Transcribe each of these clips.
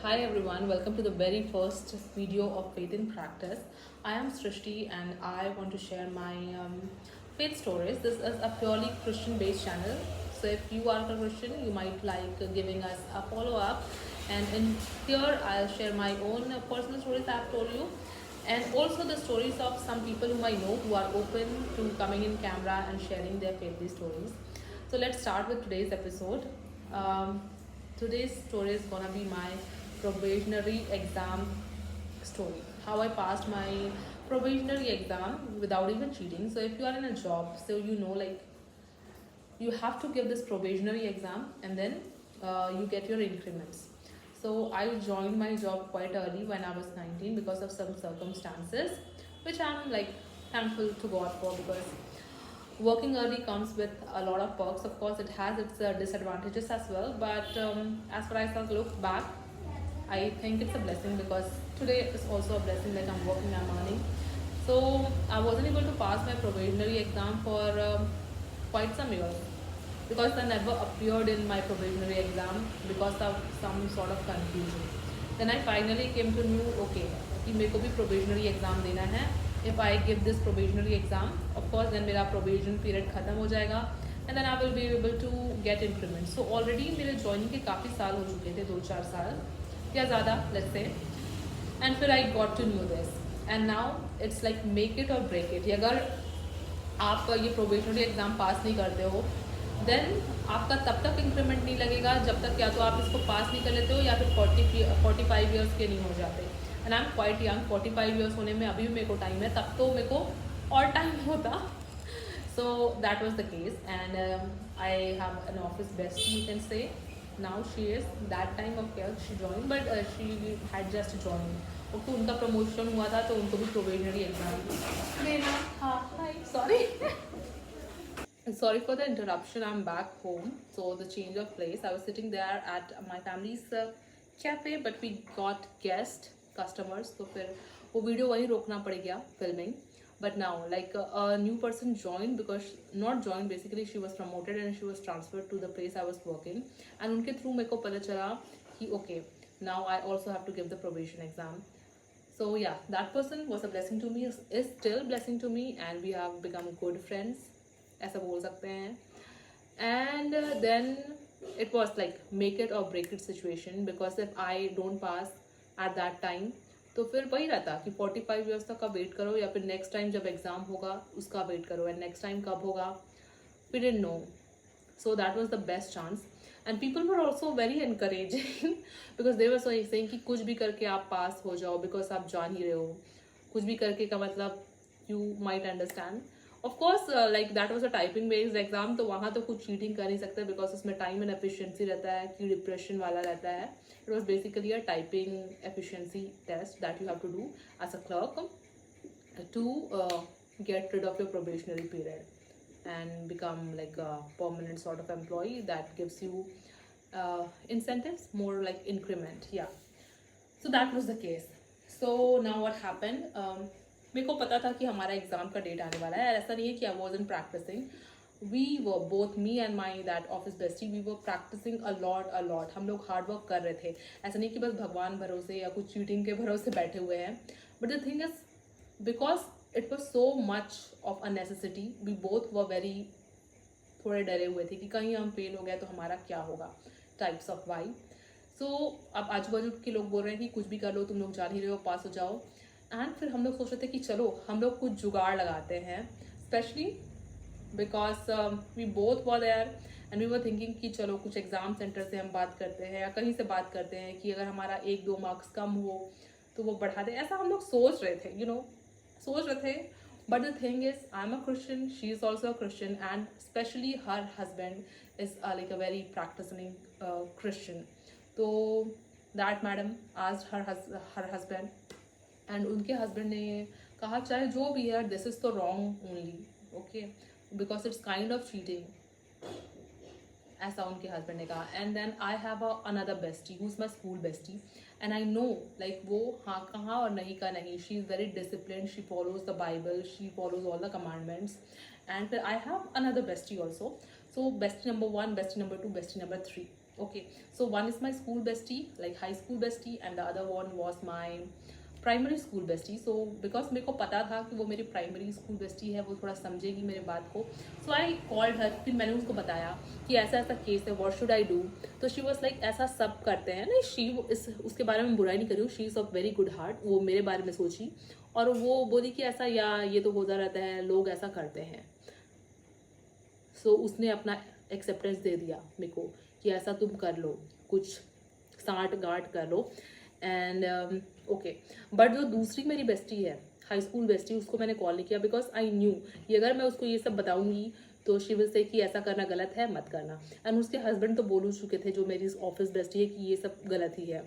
Hi everyone, welcome to the very first video of Faith in Practice. I am Srishti and I want to share my faith stories. This is a purely Christian based channel. So if you are a Christian, you might like giving us a follow up. And in here, I'll share my own personal stories I've told you, and also the stories of some people whom I know who are open to coming in camera and sharing their faith stories. So let's start with today's episode. Um, Today's story is gonna be my probationary exam story. How I passed my probationary exam without even cheating. So if you are in a job, so you know, like, you have to give this probationary exam and then you get your increments. So I joined my job quite early when I was 19 because of some circumstances, which I'm like thankful to God for, because working early comes with a lot of perks. Of course, it has its disadvantages as well, but as far as I look back, I think it's a blessing, because today is also a blessing. Like, I'm working, I'm earning. So I wasn't able to pass my probationary exam for quite some years, because I never appeared in my probationary exam because of some sort of confusion. Then I finally came to know, okay, कि मेरे को भी probationary exam देना है. If I give this probationary exam, of course, then मेरा probation period खत्म हो जाएगा, and then I will be able to get increment. So already मेरे joining के काफ़ी साल हो चुके थे, 2-4 साल या ज़्यादा, let's say. And फिर I got to know this, and now it's like make it or break it. अगर आप ये प्रोबेशनरी एग्ज़ाम पास नहीं करते हो, देन आपका तब तक इंक्रीमेंट नहीं लगेगा जब तक या तो आप इसको पास नहीं कर लेते हो या फिर 45 ईयर्स के नहीं हो जाते. And I am quite young. 45 years होने में अभी भी मेरे को टाइम है, तब तो मेरे को और टाइम होता. So that was the case, and I have an office bestie, you can say. Now she is, that time of care she joined, but she had just joined. तो उनका प्रमोशन हुआ था, तो उनको भी प्रोबेशनरी एग्जाम देना था. हाय, sorry. Sorry for the interruption. I'm back home. So the change of place. I was sitting there at my family's cafe, but we got guest customers. So फिर वो वीडियो वहीं रोकना पड़ गया filming. But now, like a new person joined, because not joined, basically she was promoted and she was transferred to the place I was working. And उनके through मेरे को पता चला कि okay, now I also have to give the probation exam. So yeah, that person was a blessing to me, is still blessing to me, and we have become good friends, ऐसा बोल सकते हैं. And then it was like make it or break it situation, because if I don't pass at that time, तो फिर वही रहता कि 45 years तक का वेट करो, या फिर नेक्स्ट टाइम जब एग्ज़ाम होगा उसका वेट करो, एंड नेक्स्ट टाइम कब होगा we didn't know. So that was the best chance, and people were also very encouraging because they were saying कि कुछ भी करके आप पास हो जाओ, because आप जान ही रहे हो. कुछ भी करके का मतलब you might understand. Of course, like that was a typing based exam, तो वहाँ तो कुछ cheating कर नहीं सकते, because उसमें time and efficiency रहता है, कि depression वाला रहता है. It was basically a typing efficiency test that you have to do as a clerk to get rid of your probationary period and become like a permanent sort of employee that gives you incentives, more like increment. Yeah, so that was the case. So now what happened, मेरे को पता था कि हमारा exam का date आने वाला है. ऐसा नहीं है कि I wasn't practicing. We were both, me and my that office bestie, we were practicing a lot. हम लोग हार्ड वर्क कर रहे थे. ऐसा नहीं कि बस भगवान भरोसे या कुछ चीटिंग के भरोसे बैठे हुए हैं. But the thing is, because it was so much of a necessity, we both were very थोड़े डरे हुए थे कि कहीं हम फेल हो गए तो हमारा क्या होगा, टाइप्स ऑफ वाई. सो अब आजू बाजू के लोग बोल रहे हैं कि कुछ भी कर लो, तुम लोग जान ही रहे हो, पास हो जाओ. एंड फिर हम लोग सोच रहे थे कि चलो हम लोग कुछ जुगाड़ लगाते हैं, specially because we both were there, and we were thinking कि चलो कुछ एग्ज़ाम सेंटर से हम बात करते हैं या कहीं से बात करते हैं कि अगर हमारा 1-2 मार्क्स कम हो तो वो बढ़ा दे. ऐसा हम लोग सोच रहे थे, सोच रहे थे. But the thing is, I am a Christian, she is also a Christian, and specially her husband is like a very practicing Christian. तो that madam asked her husband, and उनके हस्बैंड ने कहा चाहे जो भी है, दिस इज़ तो wrong only, okay, because it's kind of cheating, ऐसा उनके हस्बैंड ने कहा. And then I have another bestie who is my school bestie, and I know like वो हाँ कहाँ और नहीं का नहीं. She is very discipline, she follows the Bible, she follows all the commandments. And फिर I have another bestie also. So bestie number 1, bestie number 2, bestie number 3. Okay, so one is my school bestie, like high school bestie, and the other one was my primary school bestie. So because मेरे को पता था कि वो मेरी primary school bestie है, वो थोड़ा समझेगी मेरे बात को. सो आई कॉल्ड हर. फिर मैंने उसको बताया कि ऐसा ऐसा केस है, व्हाट शुड आई डू. तो शी वॉज लाइक ऐसा सब करते हैं. नहीं, शी इस उसके बारे में बुराई नहीं करी हूँ, she is of very good heart. वो मेरे बारे में सोची और वो बोली कि ऐसा या ये तो होता रहता है, लोग ऐसा करते हैं. सो उसने अपना एक्सेप्टेंस दे दिया मेरे को कि ऐसा तुम कर लो, कुछ साठ गांठ कर लो. एंड ओके, बट जो दूसरी मेरी बेस्टी है, हाई स्कूल बेस्टी, उसको मैंने कॉल नहीं किया बिकॉज आई न्यू कि अगर मैं उसको ये सब बताऊंगी तो शी विल से कि ऐसा करना गलत है, मत करना. एंड उसके हस्बैंड तो बोल चुके थे, जो मेरी ऑफिस बेस्टी है, कि ये सब गलत ही है.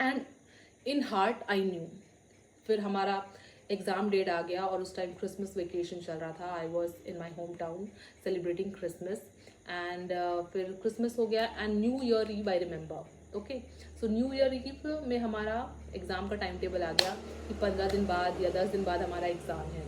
And in heart I knew. फिर हमारा एग्ज़ाम डेट आ गया और उस टाइम क्रिसमस वेकेशन चल रहा था. I was in my home town celebrating Christmas. And फिर क्रिसमस हो गया and New Year Eve I remember. Okay, so New Year Eve में हमारा एग्ज़ाम का टाइम टेबल आ गया कि 15 दिन बाद या 10 दिन बाद हमारा एग्ज़ाम है.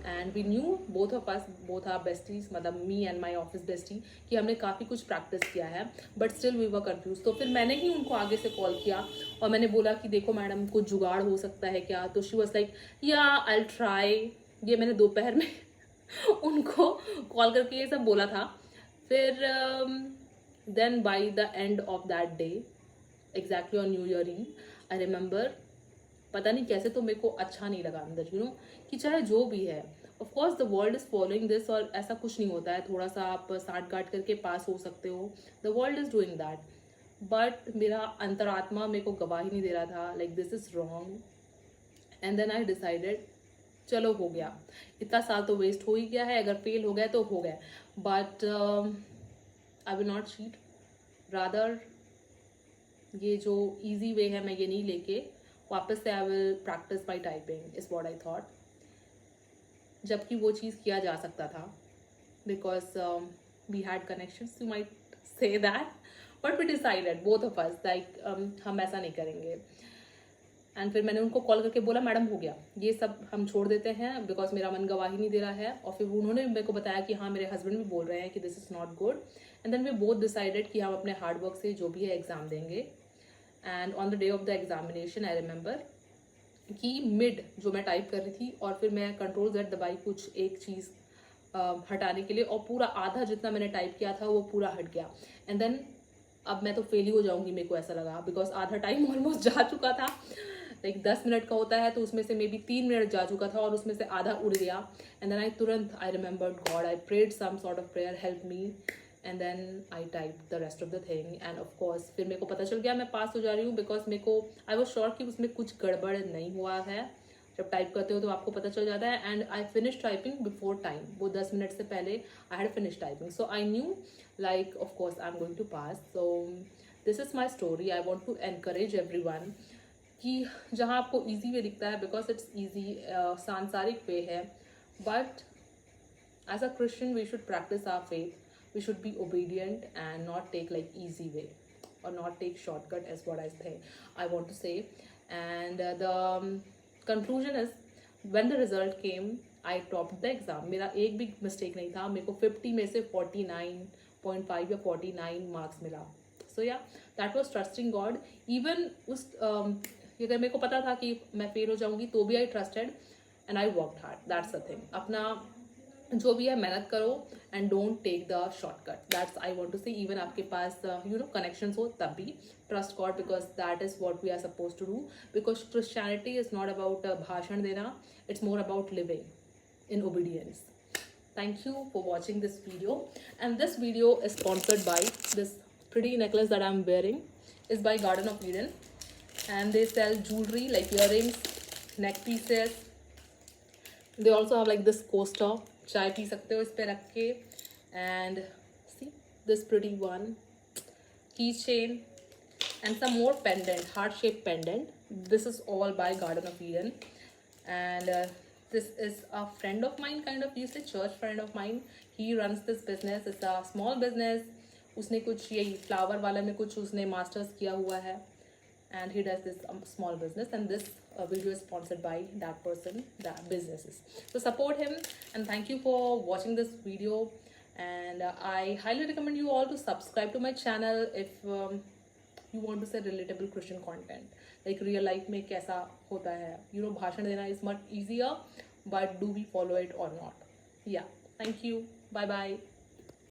And we knew both of us, both are besties, मतलब me and my office bestie, कि हमने काफ़ी कुछ प्रैक्टिस किया है, but still we were confuse. तो फिर मैंने ही उनको आगे से कॉल किया और मैंने बोला कि देखो मैडम, कुछ जुगाड़ हो सकता है क्या. तो शी वॉज लाइक या आई ट्राई. ये मैंने दोपहर में उनको कॉल करके ये सब बोला था. फिर then by the end of that day, exactly on New Year Eve, I remember, पता नहीं कैसे तो मेरे को अच्छा नहीं लगा अंदर, यू नो, कि चाहे जो भी है, of course the world is following this, और ऐसा कुछ नहीं होता है, थोड़ा सा आप साठ गांठ करके पास हो सकते हो, the world is doing that. But मेरा अंतरात्मा मेरे को गवाही नहीं दे रहा था, like this is wrong. And then I decided, चलो हो गया, इतना साल तो वेस्ट हो ही गया है, अगर फेल हो गया तो हो गया. But I will not cheat, rather ये जो इजी वे है मैं ये नहीं लेके वापस से I will practice by typing, is what I thought. जबकि वो चीज़ किया जा सकता था because we had connections, you might say that, but we decided both of us like हम ऐसा नहीं करेंगे. एंड फिर मैंने उनको कॉल करके बोला मैडम हो गया, ये सब हम छोड़ देते हैं बिकॉज मेरा मन गवाही नहीं दे रहा है. और फिर उन्होंने मेरे को बताया कि हाँ, मेरे हस्बैंड भी बोल रहे हैं कि this is not good. And then we both decided कि हम अपने हार्ड वर्क से जो भी है एग्ज़ाम देंगे. And on the day of the examination I remember कि मिड जो मैं टाइप कर रही थी और फिर मैं कंट्रोल Z दबाई कुछ एक चीज़ हटाने के लिए, और पूरा आधा जितना मैंने टाइप किया था वो पूरा हट गया. एंड देन अब मैं तो फेल ही हो जाऊंगी, मेरे को ऐसा लगा, बिकॉज आधा टाइम ऑलमोस्ट जा चुका था. लाइक 10 मिनट का होता है तो उसमें से मे बी 3 मिनट जा चुका था और उसमें से आधा उड़ गया. एंड देन आई तुरंत I remembered God, I prayed some sort of prayer, help me. And then I type the rest of the thing. And of course फिर मेरे को पता चल गया मैं पास हो जा रही हूँ, बिकॉज मेरे को आई वॉज श्योर कि उसमें कुछ गड़बड़ नहीं हुआ है. जब टाइप करते हो तो आपको पता चल जाता है. And I finish typing before time, वो 10 मिनट से पहले I had finish typing. So I knew like of course I am going to pass. So this is my story. I want to encourage everyone कि जहाँ आपको easy way दिखता है, because it's easy, सांसारिक way है, but as a Christian we should practice our faith. We should be obedient and not take like easy way or not take shortcut, as what I want to say. And the conclusion is, when the result came, I topped the exam. मेरा एक भी mistake नहीं था. मेरे को 50 में से 49.5 या 49 मार्क्स मिला. So yeah, that was trusting God. Even उस अगर मेरे को पता था कि मैं फेल हो जाऊंगी तो भी I trusted and I worked hard. That's the thing. अपना जो भी है मेहनत करो and don't take the shortcut. That's I want to say. Even आपके पास यू नो कनेक्शंस हो तब भी trust God, because that is what we are suppose to do. Because Christianity is not about भाषण देना, it's more about living in obedience. Thank you for watching this video, and this video is sponsored by this pretty necklace that I'm wearing is by Garden of Eden, and they sell jewelry like earrings, neck pieces. They also have like this coaster, चाय P सकते हो इस पे रख के. And see this pretty one की chain and some more pendant, heart shaped pendant. This is all by Garden of Eden. And this is a friend of mine, kind of, you say church friend of mine. He runs this business. It's a small business. उसने कुछ यही flower वाला में कुछ उसने masters किया हुआ है, and he does this small business, and this video is sponsored by that person, that businesses. So support him, and thank you for watching this video. And I highly recommend you all to subscribe to my channel if you want to say relatable Christian content, like real life में कैसा होता है, भाषण देना is much easier, but do we follow it or not? Yeah, thank you, bye bye.